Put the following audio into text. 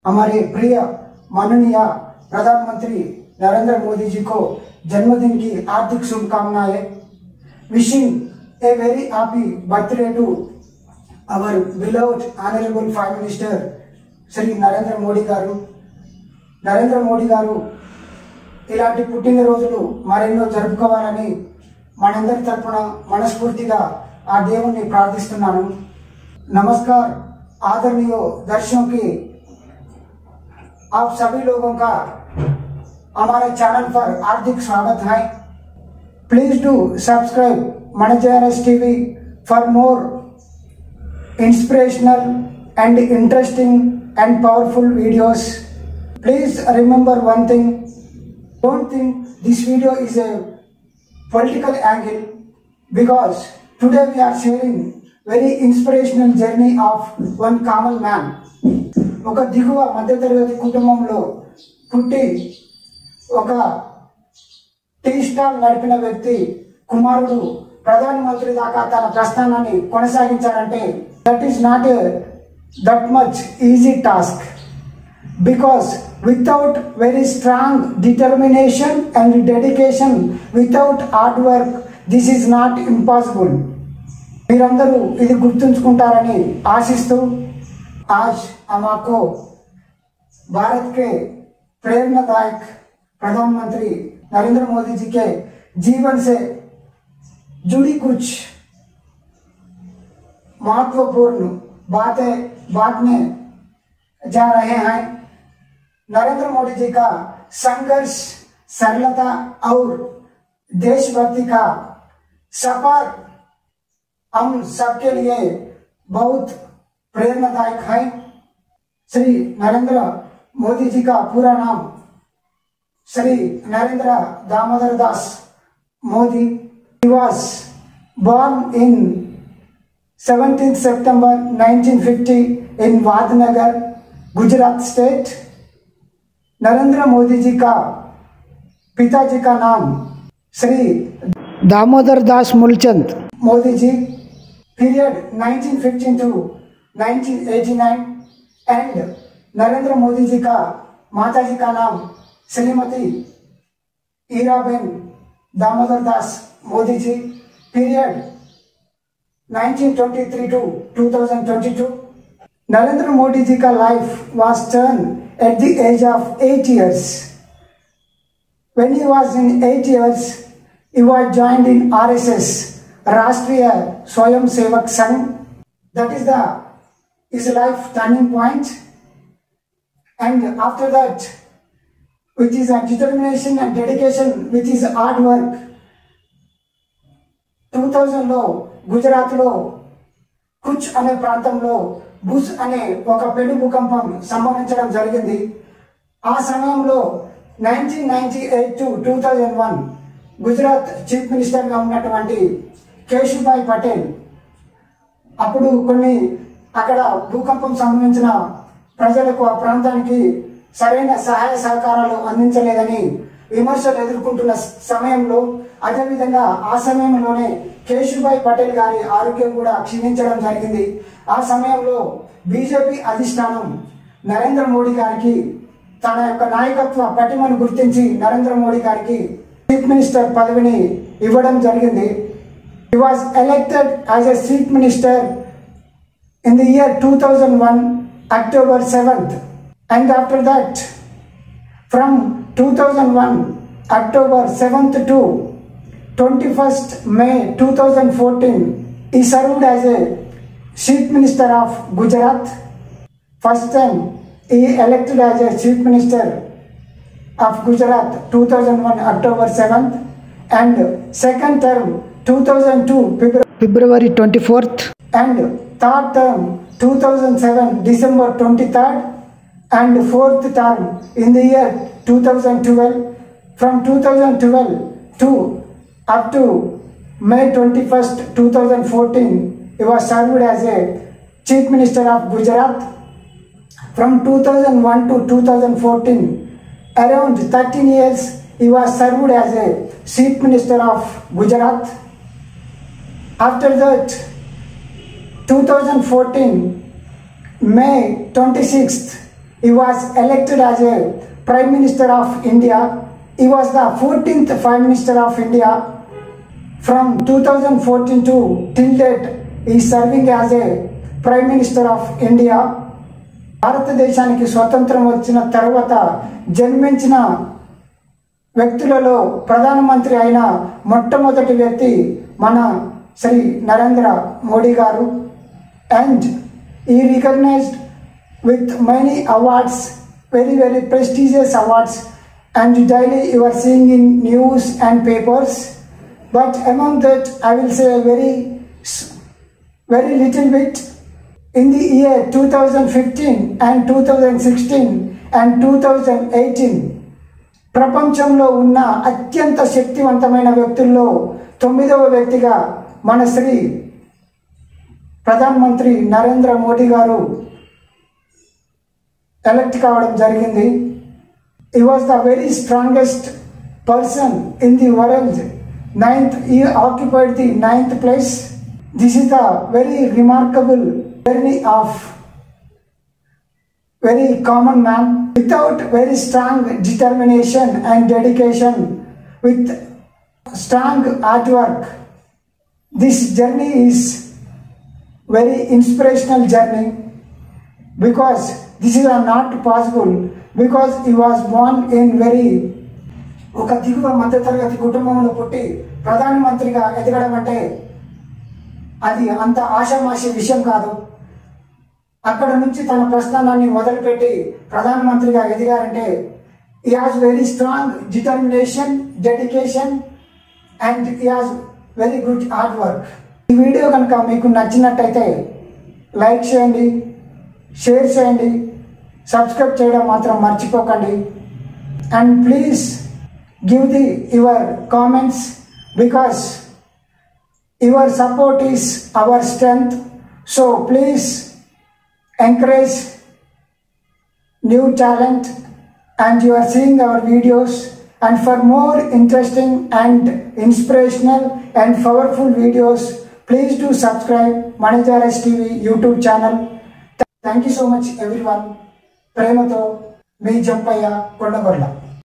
हमारे प्रिय माननीय प्रधानमंत्री नरेंद्र मोदी जी को जन्मदिन की हार्दिक शुभकामनाएं। Wishing a very happy birthday to our beloved honourable prime minister Shri Narendra Modi garu. Narendra Modi garu इलांటి పుట్టినరోజులు మరెన్నో జరుపుకోవాలని మనందరి తరపున మనస్ఫూర్తిగా ఆ దేవుణ్ణి ప్రార్థిస్తున్నాను। नमस्कार आदरणीय दर्शकों की आप सभी लोगों का हमारे चैनल पर हार्दिक स्वागत है। प्लीज डू सब्सक्राइब मन JRS TV for more inspirational and interesting and powerful videos. Please remember one thing, don't think this video is a political angle, because today we are sharing very inspirational journey of one common man. ఒక దిగువ మధ్యతరగతి కుటుంబంలో పుట్టి ఒక tea stall నడిపిన వ్యక్తి కుమారుడు ప్రధానమంత్రి దాకా తన ప్రస్థానాన్ని కొనసాగించారంటే that is not that much easy task, because without very strong determination and dedication, without hard work, this is not impossible. మీరందరూ ఇది గుర్తుంచుకుంటారని ఆశిస్తూ आज हम आपको भारत के प्रेरणादायक प्रधानमंत्री नरेंद्र मोदी जी के जीवन से जुड़ी कुछ महत्वपूर्ण बातें बांटने जा रहे हैं। नरेंद्र मोदी जी का संघर्ष, सरलता और देशभक्ति का सफर हम सबके लिए बहुत प्रेरणादायक है। श्री नरेंद्र मोदी जी का पूरा नाम Shri Narendra Damodar Das Modi. He was born in 17th September 1950 in Vadnagar, Gujarat state. Narendra Modi ji का पिताजी का नाम Shri Damodar Das Mulchand Modi ji. Period 1915 to 1989। And Narendra Modi ji का माताजी का नाम श्रीमती ईराबेन दामोदर दास मोदी जी। Period 1923 to 2022। नरेंद्र मोदी जी का life was turned at the age of 8 years. When he was in 8 years, he was joined in RSS, राष्ट्रीय स्वयं Sevak Sangh. That is his life turning point. And after that, with his determination and dedication, with his hard work, 2000 లో గుజరాత్ లో కుచ్ అనే ప్రాంతంలో భుజ్ అనే ఒక పెను భూకంపం సంభవించడం జరిగింది। ఆ సమయంలో 1998 to 2001 గుజరాత్ చీఫ్ మినిస్టర్ గా ఉన్నటువంటి కేశుభాయ్ పటేల్ అప్పుడు కొన్ని అక్కడ భూకంపం సంభవించిన ప్రజలకు ఆ ప్రాంతానికి సరైన సహాయ సహకారాలు అందించలేదని విమర్శలు ఎదుర్కొంటున్న సమయంలో, అదేవిధంగా ఆ సమయంలోనే కేశుభాయ్ పటేల్ గారి ఆరోగ్యం కూడా క్షీణించడం జరిగింది। ఆ సమయంలో బీజేపీ అధిష్టానం నరేంద్ర మోడీ గారికి తన యొక్క నాయకత్వ పటిమను గుర్తించి నరేంద్ర మోడీ గారికి చీఫ్ మినిస్టర్ పదవిని ఇవ్వడం జరిగింది। He was elected as a chief minister in the year 2001, October 7th. And after that, from 2001, October 7th to 21st May 2014, he served as a chief minister of Gujarat. First time he elected as a chief minister of Gujarat 2001, October 7th. And second term 2002, February 24th. And third term 2007, December 23rd. And fourth term in the year 2012. From 2012 to up to May 21st, 2014, he was served as a chief minister of Gujarat. From 2001 to 2014, around 13 years, he was served as a chief minister of Gujarat. After that, 2014, May 26th, he was elected as a Prime Minister of India. He was the 14th Prime Minister of India. From 2014 to till date, he is serving as a Prime Minister of India. భారతదేశానికి స్వతంత్రం వచ్చిన తర్వాత జన్మించిన వ్యక్తులలో ప్రధానమంత్రి అయిన మొట్టమొదటి వ్యక్తి మన శ్రీ నరేంద్ర మోడీ గారు. And he recognized with many awards, very prestigious awards, and daily you are seeing in news and papers. But among that, I will say very little bit. In the year 2015 and 2016 and 2018, ప్రపంచంలో ఉన్న అత్యంత శక్తివంతమైన వ్యక్తుల్లో 9వ వ్యక్తిగా మన శ్రీ ప్రధానమంత్రి నరేంద్ర మోడీ గారు elect కావడం జరిగింది. He was the very strongest person in the world. He occupied the 9th place. This is the very remarkable journey of very common man. Without very strong determination and dedication, with strong hard work, this journey is very inspirational journey, because this is not possible because he was born in very ఒక దిగువ మధ్యతరగతి కుటుంబంలో పుట్టి ప్రధానమంత్రిగా ఎదగడం అంటే అది అంత ఆషామాషి విషయం కాదు. అక్కడ నుంచి తన ప్రస్థానాన్ని మొదలుపెట్టి ప్రధానమంత్రిగా ఎదిగారంటే he has very strong determination, dedication, and he has very good hard work. ఈ వీడియో కనుక మీకు నచ్చినట్టయితే లైక్ చేయండి, షేర్ చేయండి, సబ్స్క్రైబ్ చేయడం మాత్రం మర్చిపోకండి. And please give your comments, because your support is our strength. So please encourage new talent, and you are seeing our videos, and for more interesting and inspirational and powerful videos, please do subscribe Manajaras TV YouTube channel. Thank you so much everyone. ప్రేమతో మీ జంపయ్య కొండగొర్ల.